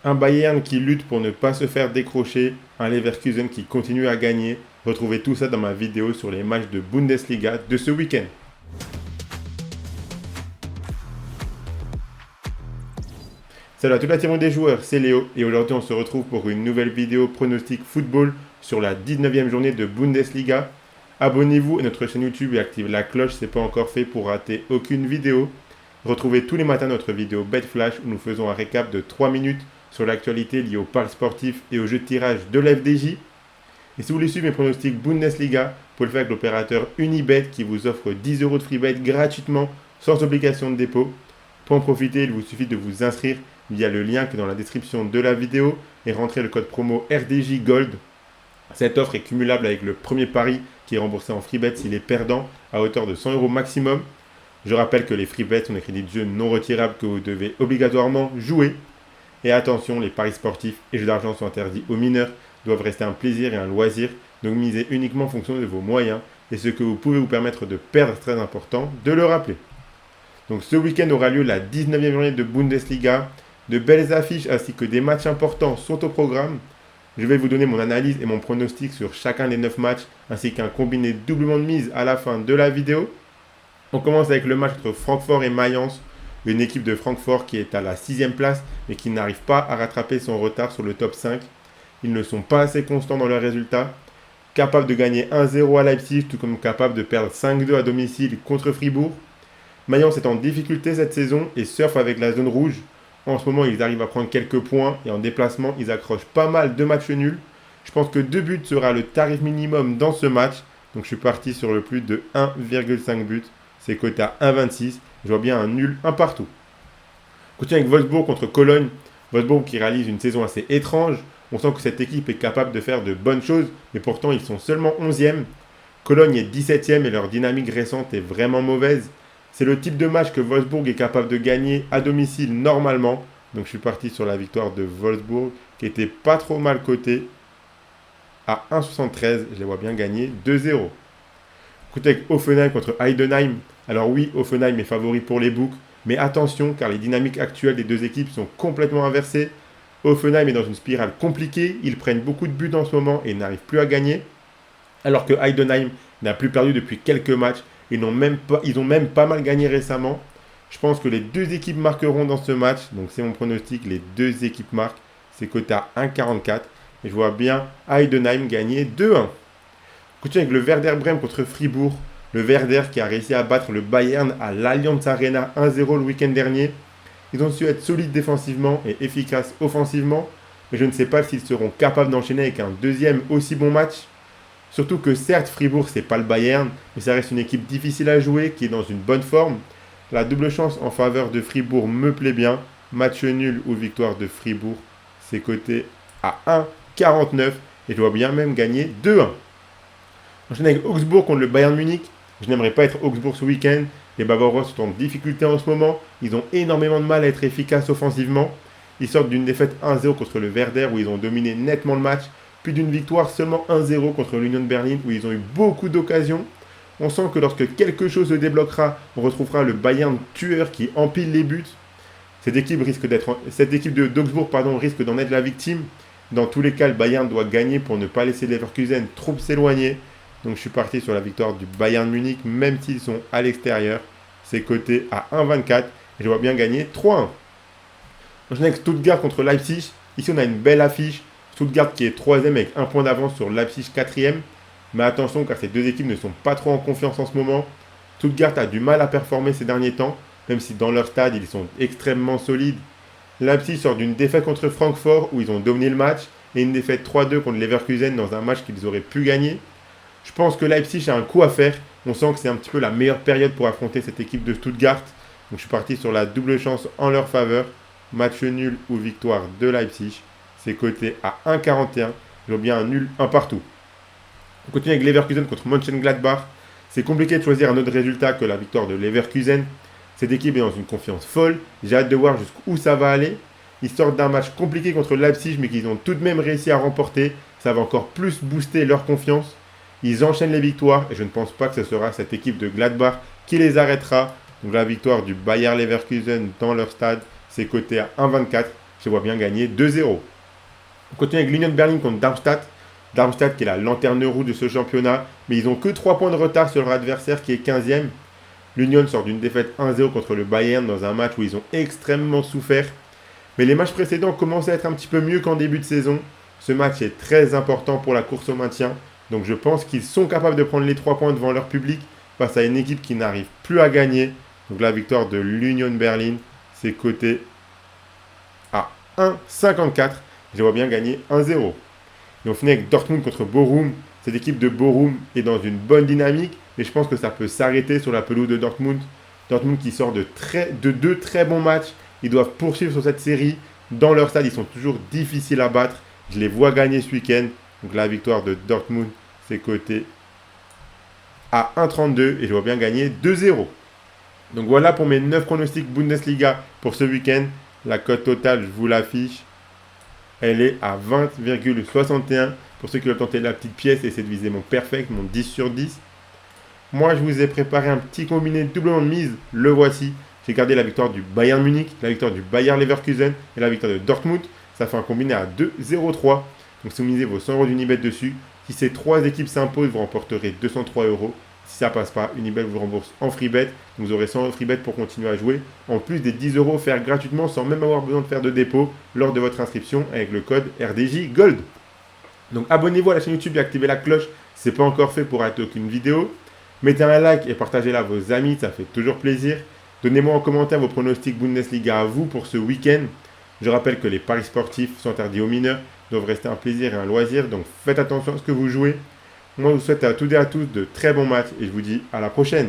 Un Bayern qui lutte pour ne pas se faire décrocher, un Leverkusen qui continue à gagner. Retrouvez tout ça dans ma vidéo sur les matchs de Bundesliga de ce week-end. Salut à toute la team des joueurs, c'est Léo et aujourd'hui on se retrouve pour une nouvelle vidéo pronostic football sur la 19e journée de Bundesliga. Abonnez-vous à notre chaîne YouTube et activez la cloche si ce n'est pas encore fait pour rater aucune vidéo. Retrouvez tous les matins notre vidéo Bet Flash où nous faisons un récap de 3 minutes sur l'actualité liée au parc sportif et au jeu de tirage de l'FDJ. Et si vous voulez suivre mes pronostics Bundesliga, vous pouvez le faire avec l'opérateur Unibet qui vous offre 10 € de free bet gratuitement sans obligation de dépôt. Pour en profiter, il vous suffit de vous inscrire via le lien qui est dans la description de la vidéo et rentrer le code promo RDJ Gold. Cette offre est cumulable avec le premier pari qui est remboursé en free bet s'il est perdant à hauteur de 100 € maximum. Je rappelle que les free bets sont des crédits de jeu non retirables que vous devez obligatoirement jouer. Et attention, les paris sportifs et jeux d'argent sont interdits aux mineurs, doivent rester un plaisir et un loisir, donc misez uniquement en fonction de vos moyens et ce que vous pouvez vous permettre de perdre, c'est très important de le rappeler. Donc ce week-end aura lieu la 19e journée de Bundesliga, de belles affiches ainsi que des matchs importants sont au programme. Je vais vous donner mon analyse et mon pronostic sur chacun des 9 matchs ainsi qu'un combiné doublement de mise à la fin de la vidéo. On commence avec le match entre Francfort et Mayence, une équipe de Francfort qui est à la 6e place mais qui n'arrive pas à rattraper son retard sur le top 5. Ils ne sont pas assez constants dans leurs résultats, capables de gagner 1-0 à Leipzig tout comme capables de perdre 5-2 à domicile contre Fribourg. Mayence est en difficulté cette saison et surfe avec la zone rouge. En ce moment, ils arrivent à prendre quelques points et en déplacement, ils accrochent pas mal de matchs nuls. Je pense que 2 buts sera le tarif minimum dans ce match. Donc je suis parti sur le plus de 1,5 buts. C'est coté à 1,26. Je vois bien un nul, un partout. On continue avec Wolfsburg contre Cologne. Wolfsburg qui réalise une saison assez étrange. On sent que cette équipe est capable de faire de bonnes choses, mais pourtant ils sont seulement 11e. Cologne est 17e et leur dynamique récente est vraiment mauvaise. C'est le type de match que Wolfsburg est capable de gagner à domicile normalement. Donc je suis parti sur la victoire de Wolfsburg qui était pas trop mal cotée à 1,73. Je les vois bien gagner 2-0. Écoutez avec Hoffenheim contre Heidenheim. Alors oui, Hoffenheim est favori pour les books, mais attention car les dynamiques actuelles des deux équipes sont complètement inversées. Hoffenheim est dans une spirale compliquée, ils prennent beaucoup de buts en ce moment et n'arrivent plus à gagner. Alors que Heidenheim n'a plus perdu depuis quelques matchs, ils ont même pas mal gagné récemment. Je pense que les deux équipes marqueront dans ce match, donc c'est mon pronostic, les deux équipes marquent, c'est coté à 1,44. Et je vois bien Heidenheim gagner 2-1. Continue avec le Werder Bremen contre Fribourg. Le Werder qui a réussi à battre le Bayern à l'Allianz Arena 1-0 le week-end dernier. Ils ont su être solides défensivement et efficaces offensivement, mais je ne sais pas s'ils seront capables d'enchaîner avec un deuxième aussi bon match. Surtout que certes, Fribourg, c'est pas le Bayern, mais ça reste une équipe difficile à jouer, qui est dans une bonne forme. La double chance en faveur de Fribourg me plaît bien. Match nul ou victoire de Fribourg, c'est coté à 1,49 et je vois bien même gagner 2-1. Enchaîne avec Augsbourg contre le Bayern Munich. Je n'aimerais pas être Augsbourg ce week-end. Les Bavarois sont en difficulté en ce moment. Ils ont énormément de mal à être efficaces offensivement. Ils sortent d'une défaite 1-0 contre le Werder où ils ont dominé nettement le match, puis d'une victoire seulement 1-0 contre l'Union de Berlin où ils ont eu beaucoup d'occasions. On sent que lorsque quelque chose se débloquera, on retrouvera le Bayern tueur qui empile les buts. Cette équipe d'Augsbourg risque d'en être la victime. Dans tous les cas, le Bayern doit gagner pour ne pas laisser Leverkusen trop s'éloigner. Donc je suis parti sur la victoire du Bayern Munich, même s'ils sont à l'extérieur. C'est coté à 1,24 et je vois bien gagner 3-1. Enchaîne avec Stuttgart contre Leipzig. Ici on a une belle affiche. Stuttgart qui est 3ème avec un point d'avance sur Leipzig 4ème. Mais attention car ces deux équipes ne sont pas trop en confiance en ce moment. Stuttgart a du mal à performer ces derniers temps, même si dans leur stade ils sont extrêmement solides. Leipzig sort d'une défaite contre Francfort où ils ont dominé le match et une défaite 3-2 contre Leverkusen dans un match qu'ils auraient pu gagner. Je pense que Leipzig a un coup à faire. On sent que c'est un petit peu la meilleure période pour affronter cette équipe de Stuttgart. Donc je suis parti sur la double chance en leur faveur. Match nul ou victoire de Leipzig. C'est coté à 1,41. Je vois bien un nul, un partout. On continue avec Leverkusen contre Mönchengladbach. C'est compliqué de choisir un autre résultat que la victoire de Leverkusen. Cette équipe est dans une confiance folle. J'ai hâte de voir jusqu'où ça va aller. Ils sortent d'un match compliqué contre Leipzig, mais qu'ils ont tout de même réussi à remporter. Ça va encore plus booster leur confiance. Ils enchaînent les victoires et je ne pense pas que ce sera cette équipe de Gladbach qui les arrêtera. Donc la victoire du Bayer Leverkusen dans leur stade, c'est coté à 1,24. je vois bien gagner 2-0. On continue avec l'Union Berlin contre Darmstadt. Darmstadt qui est la lanterne rouge de ce championnat, mais ils n'ont que 3 points de retard sur leur adversaire qui est 15e. L'Union sort d'une défaite 1-0 contre le Bayern dans un match où ils ont extrêmement souffert. Mais les matchs précédents commencent à être un petit peu mieux qu'en début de saison. Ce match est très important pour la course au maintien. Donc je pense qu'ils sont capables de prendre les 3 points devant leur public face à une équipe qui n'arrive plus à gagner. Donc la victoire de l'Union Berlin, c'est coté à 1,54. Je vois bien gagner 1-0. Et on finit avec Dortmund contre Bochum. Cette équipe de Bochum est dans une bonne dynamique, mais je pense que ça peut s'arrêter sur la pelouse de Dortmund. Dortmund qui sort de 2 très bons matchs. Ils doivent poursuivre sur cette série. Dans leur stade, ils sont toujours difficiles à battre. Je les vois gagner ce week-end. Donc la victoire de Dortmund, c'est coté à 1,32 et je vois bien gagner 2-0. Donc voilà pour mes 9 pronostics Bundesliga pour ce week-end. La cote totale, je vous l'affiche. Elle est à 20,61. Pour ceux qui veulent tenter la petite pièce et essayer de viser mon perfect, mon 10 sur 10. Moi, je vous ai préparé un petit combiné doublement de mise. Le voici. J'ai gardé la victoire du Bayern Munich, la victoire du Bayer Leverkusen et la victoire de Dortmund. Ça fait un combiné à 2,03. Donc si vous misez vos 100 euros d'Unibet dessus, si ces 3 équipes s'imposent, vous remporterez 203 euros. Si ça passe pas, Unibet vous rembourse en free bet. Vous aurez 100 euros free bet pour continuer à jouer. En plus des 10 euros offerts gratuitement sans même avoir besoin de faire de dépôt lors de votre inscription avec le code RDJ Gold. Donc abonnez-vous à la chaîne YouTube et activez la cloche si ce n'est pas encore fait pour rater aucune vidéo. Mettez un like et partagez-la à vos amis, ça fait toujours plaisir. Donnez-moi en commentaire vos pronostics Bundesliga à vous pour ce week-end. Je rappelle que les paris sportifs sont interdits aux mineurs, doivent rester un plaisir et un loisir, donc faites attention à ce que vous jouez. Moi, je vous souhaite à toutes et à tous de très bons matchs et je vous dis à la prochaine.